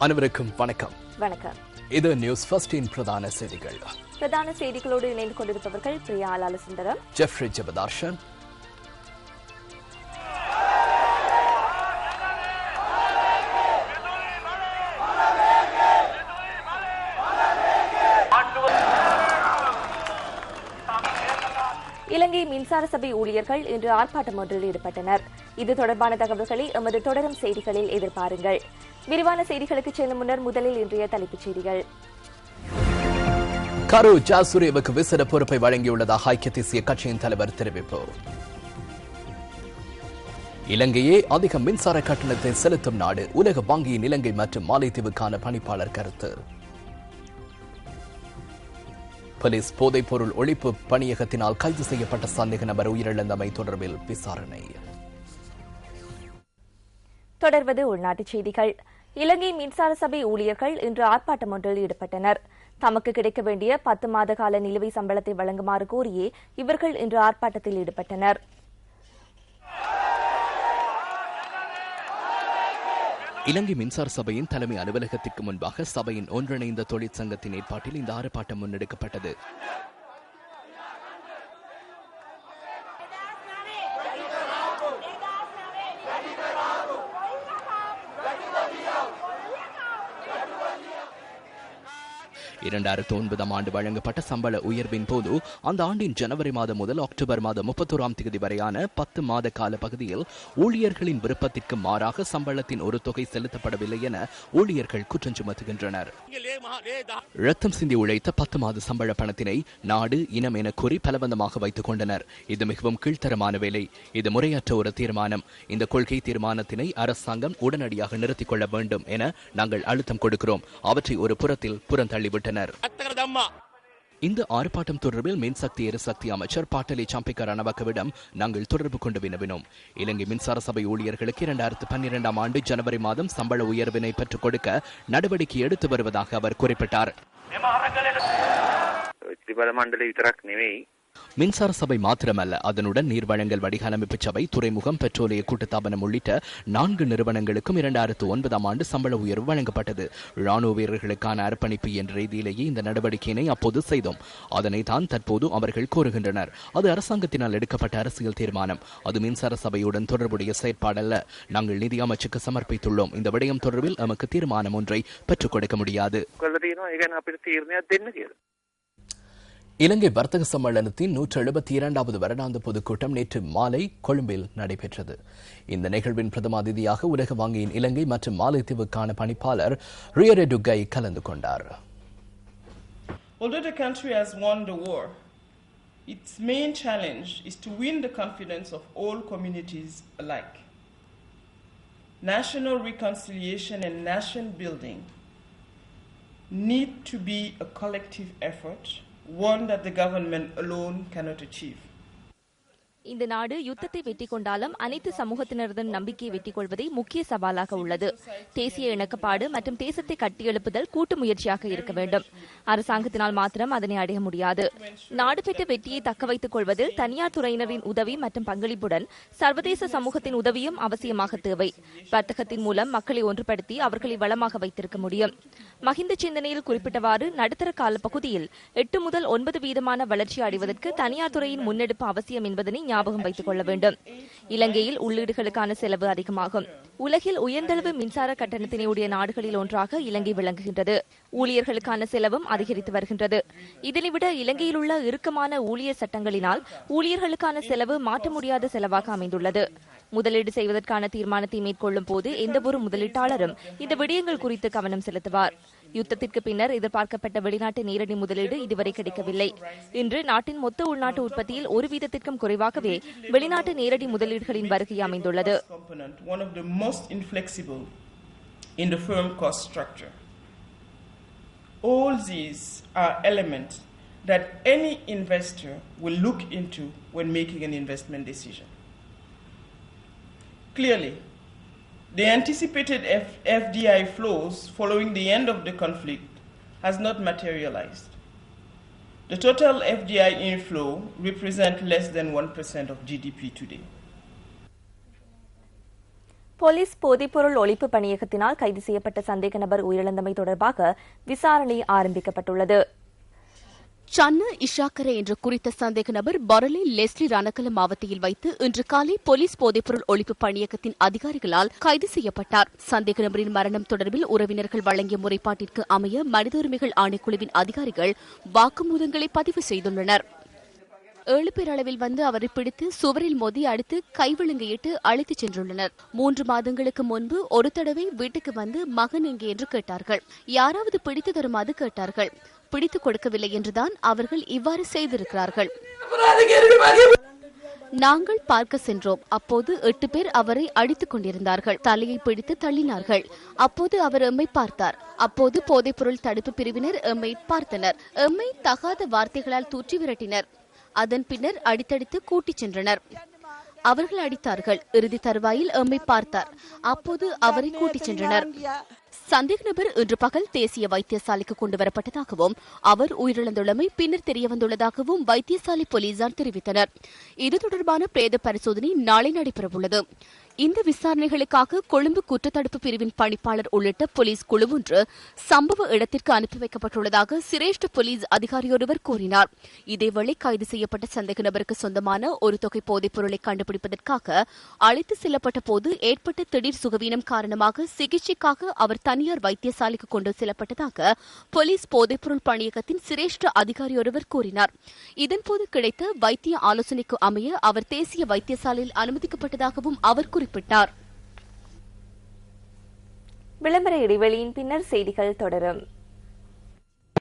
அனைவருக்கும் வணக்கம். வணக்கம். இது நியூஸ் ஃபர்ஸ்ட் இன் பிரதான செய்திகள். பிரதான செய்திகளோடு இணைந்து கொண்டிருப்பவர்கள் பிரியா லாலசுந்தரம், ஜெஃப்ரி ஜெபதார்ஷன். இலங்கை மின்சார சபை ஊழியர்கள் இன்று ஆர்ப்பாட்டம் ஒன்றில் ஈடுபட்டனர். இது தொடர்பான தகவல்களை எமது தொடரும் செய்திகளில் எதிர்பாருங்கள். விரிவான செய்திகளுக்கு செல்லும் முன்னர் முதலில் இன்றைய தலைப்புச் செய்திகள். கரு ஜாசூரியவுக்கு விசேட பொறுப்பை வழங்கியுள்ளதாக ஐக்கிய தேசிய கட்சியின் தலைவர் தெரிவிப்பு. இலங்கையே அதிக மின்சார கட்டணத்தை செலுத்தும் நாடு, உலக வங்கியின் இலங்கை மற்றும் மாலைத்தீவுக்கான பணிப்பாளர் கருத்து. போலீஸ் போதைப்பொருள் ஒழிப்பு பணியகத்தினால் கைது செய்யப்பட்ட சந்தேக நபர் உயிரிழந்தமை தொடர்பில் விசாரணை. தொடர்வது உள்நாட்டுச் செய்திகள். இலங்கை மின்சார சபை ஊழியர்கள் இன்று ஆர்ப்பாட்டம் ஒன்றில் ஈடுபட்டனர். தமக்கு கிடைக்க வேண்டிய 10 மாத கால நிலுவை சம்பளத்தை வழங்குமாறு கோரியே இவர்கள் இன்று ஆர்ப்பாட்டத்தில் ஈடுபட்டனர். இலங்கை மின்சார சபையின் தலைமை அலுவலகத்திற்கு முன்பாக சபையின் ஒன்றிணைந்த தொழிற்சங்கத்தின் ஏற்பாட்டில் இந்த ஆர்ப்பாட்டம் முன்னெடுக்கப்பட்டது. ஆண்டு வழங்கப்பட்ட சம்பள உயர்வின் போது அந்த ஆண்டின் ஜனவரி மாதம் முதல் அக்டோபர் மாதம் 31ஆம் தேதி வரையான 10 மாத கால பகுதியில் ஊழியர்களின் விருப்பத்திற்கு மாறாக சம்பளத்தின் ஒரு தொகை செலுத்தப்படவில்லை என ஊழியர்கள் குற்றம் சுமத்துகின்றனர். ரத்தம் சிந்தி உழைத்த 10 மாத சம்பள பணத்தினை நாடு இனம் என கூறி பலவந்தமாக வைத்துக் கொண்டனர். இது மிகவும் கீழ்த்தரமான வேலை. இது முறையற்ற ஒரு தீர்மானம். இந்த கொள்கை தீர்மானத்தினை அரசாங்கம் உடனடியாக நிறுத்திக் கொள்ள வேண்டும் என நாங்கள் அழுத்தம் கொடுக்கிறோம். அவற்றை ஒரு புறத்தில் புறந்தள்ளிவிட்டனர். இந்த ஆர்ப்பாட்டம் தொடர்பில் மின்சக்தி எரிசக்தி அமைச்சர் பாட்டலி சம்பிக்க ரணவக்கவிடம் நாங்கள் தொடர்பு கொண்டு வினவினோம். இலங்கை மின்சார சபை ஊழியர்களுக்கு 2012ஆம் ஆண்டு ஜனவரி மாதம் சம்பள உயர்வினை பெற்றுக் கொடுக்க நடவடிக்கை எடுத்து வருவதாக அவர் குறிப்பிட்டார். மின்சார சபை மாத்திரமல்ல, அதனுடன் நீர்வழங்கல் வடிகாலமைப்பு சபை, துறைமுகம், பெட்ரோலிய கூட்டுத்தாபனம் உள்ளிட்ட 4 நிறுவனங்களுக்கும் 2009ஆம் ஆண்டு சம்பள உயர்வு வழங்கப்பட்டது. ராணுவ வீரர்களுக்கான அர்ப்பணிப்பு என்ற ரீதியிலேயே இந்த நடவடிக்கையினை அப்போது செய்தோம். அதனை தான் தற்போது அவர்கள் கோருகின்றனர். அது அரசாங்கத்தினால் எடுக்கப்பட்ட அரசியல் தீர்மானம். அது மின்சார சபையுடன் தொடர்புடைய செயற்பாடல்ல. நாங்கள் நிதி அமைச்சுக்கு சமர்ப்பித்துள்ளோம். இந்த விடயம் தொடர்பில் நமக்கு தீர்மானம் ஒன்றை பெற்றுக் கொடுக்க முடியாது. இலங்கை வர்த்தக சம்மேளனத்தின் 172வது வருடாந்த பொதுக்கூட்டம் நேற்று மாலை கொழும்பில் நடைபெற்றது. இந்த நிகழ்வின் பிரதம அதிதியாக உலக வங்கியின் இலங்கை மற்றும் மாலைத்தீவுக்கான பணிப்பாளர் ரியரே டுகை கலந்து கொண்டார். Although the country has won the war, its main challenge is to win the confidence of all communities alike. National reconciliation and nation building need to be a collective effort, one that the government alone cannot achieve. இந்த நாடு யுத்தத்தை வெற்றி கொண்டாலும் அனைத்து சமூகத்தினரின் நம்பிக்கையை வெற்றி கொள்வதே முக்கிய சவாலாக உள்ளது. தேசிய இணக்கப்பாடு மற்றும் தேசத்தை கட்டியெழுப்புதல் கூட்டு முயற்சியாக இருக்க வேண்டும். அரசாங்கத்தினால் மாத்திரம் அதனை அடைய முடியாது. நாடு பெற்ற வெற்றியை தக்க வைத்துக் கொள்வதில் தனியார் துறையினரின் உதவி மற்றும் பங்களிப்புடன் சர்வதேச சமூகத்தின் உதவியும் அவசியமாக தேவை. வர்த்தகத்தின் மூலம் மக்களை ஒன்றுபடுத்தி அவர்களை வளமாக வைத்திருக்க முடியும். மஹிந்த சிந்தனையில் குறிப்பிட்டவாறு நடுத்தர கால பகுதியில் 8 முதல் 9 வீதமான வளர்ச்சி அடைவதற்கு தனியார் துறையின் முன்னெடுப்பு அவசியம் என்பதனை ஞாபகம் வைத்துக் கொள்ள வேண்டும். இலங்கையில் உள்ளீடுகளுக்கான செலவு அதிகமாகும். உலகில் உயர்ந்தளவு மின்சார கட்டணத்தினை உடைய நாடுகளில் ஒன்றாக இலங்கை விளங்குகின்றது. ஊழியர்களுக்கான செலவும் அதிகரித்து வருகின்றது. இதனைவிட இலங்கையில் உள்ள இறுக்கமான ஊழியர் சட்டங்களினால் ஊழியர்களுக்கான செலவு மாற்ற முடியாத செலவாக அமைந்துள்ளது. முதலீடு செய்வதற்கான தீர்மானத்தை மேற்கொள்ளும் போது எந்தவொரு முதலீட்டாளரும் இந்த விடயங்கள் குறித்து கவனம் செலுத்துவார். யுத்தத்திற்கு பின்னர் எதிர்பார்க்கப்பட்ட வெளிநாட்டு நேரடி முதலீடு இதுவரை கிடைக்கவில்லை. இன்று நாட்டின் மொத்த உள்நாட்டு உற்பத்தியில் 1% குறைவாகவே வெளிநாட்டு நேரடி முதலீடுகளின் வருகை அமைந்துள்ளது. All these are elements that any investor will look into when making an investment decision. Clearly, the anticipated FDI flows following the end of the conflict has not materialized. The total FDI inflow represents less than 1% of GDP today. Police போதைப்பொருள் ஒழிப்பு பணியகத்தினால் கைது செய்யப்பட்ட சந்தேக நபர் உயிரிழந்தமை தொடர்பாக விசாரணை ஆரம்பிக்கப்பட்டுள்ளது. சன்ன இஷாக்கரே என்ற குறித்த சந்தேக நபர் பரலி லெஸ்லி ரணக்கல மாவட்டத்தில் வைத்து இன்று காலை போலீஸ் போதைப்பொருள் ஒழிப்பு பணியகத்தின் அதிகாரிகளால் கைது செய்யப்பட்டார். சந்தேக நபரின் மரணம் தொடர்பில் உறவினர்கள் வழங்கிய முறைப்பாட்டிற்கு அமைய மனித உரிமைகள் ஆணைக்குழுவின் அதிகாரிகள் வாக்குமூலங்களை பதிவு செய்துள்ளனர். 7 பேர் அளவில் வந்து அவரை பிடித்து சுவரில் மோதி அடுத்து கைவிழுங்கையிட்டு அழைத்துச் சென்றுள்ளனர். 3 மாதங்களுக்கு முன்பு ஒரு தடவை வீட்டுக்கு வந்து மகன் எங்கே என்று கேட்டார்கள். யாராவது பிடித்து தருமாறு கேட்டார்கள். பிடித்துக் கொடுக்கவில்லை என்றுதான் அவர்கள் இவ்வாறு செய்திருக்கிறார்கள். நாங்கள் பார்க்க சென்றோம். அப்போது 8 பேர் அவரை அடித்துக் கொண்டிருந்தார்கள். தலையை பிடித்து தள்ளினார்கள். அப்போது அவர் எம்மை பார்த்தார். அப்போது போதைப்பொருள் தடுப்பு பிரிவினர் எம்மை பார்த்தனர். எம்மை தகாத வார்த்தைகளால் தூற்றி விரட்டினர். அதன் பின்னர் அடித்தடித்து கூட்டிச் சென்றனர். அவர்கள் அடித்தார்கள். இறுதி தருவாயில் எம்மை பார்த்தார். அப்போது அவரை கூட்டிச் சென்றனர். சந்தேக நபர் இன்று பகல் தேசிய வைத்தியசாலைக்கு கொண்டுவரப்பட்டதாகவும் அவர் உயிரிழந்துள்ளமை பின்னர் தெரியவந்துள்ளதாகவும் வைத்தியசாலை போலீசார் தெரிவித்தனர். இது தொடர்பான பிரேத பரிசோதனை நாளை நடைபெறவுள்ளது. இந்த விசாரணைகளுக்காக கொழும்பு குற்றத்தடுப்பு பிரிவின் பணிப்பாளர் உள்ளிட்ட போலீஸ் குழு ஒன்று சம்பவ இடத்திற்கு அனுப்பி வைக்கப்பட்டுள்ளதாக சிரேஷ்ட போலீஸ் அதிகாரியொருவர் கூறினார். இதேவேளை கைது செய்யப்பட்ட சந்தேக நபருக்கு சொந்தமான ஒரு தொகை போதைப் பொருளை கண்டுபிடிப்பதற்காக அழைத்து செல்லப்பட்ட போது ஏற்பட்ட திடீர் சுகவீனம் காரணமாக சிகிச்சைக்காக அவர் தனியார் வைத்தியசாலைக்கு கொண்டு செல்லப்பட்டதாக போலீஸ் போதைப்பொருள் பணியகத்தின் சிரேஷ்ட அதிகாரியொருவர் கூறினார். இதன்போது கிடைத்த வைத்திய ஆலோசனைக்கு அமைய அவர் தேசிய வைத்தியசாலையில் அனுமதிக்கப்பட்டதாகவும் அவர் குறிப்பிட்டார். விளம்பர இடைவெளியின் பின்னர் செய்திகள் தொடரும்.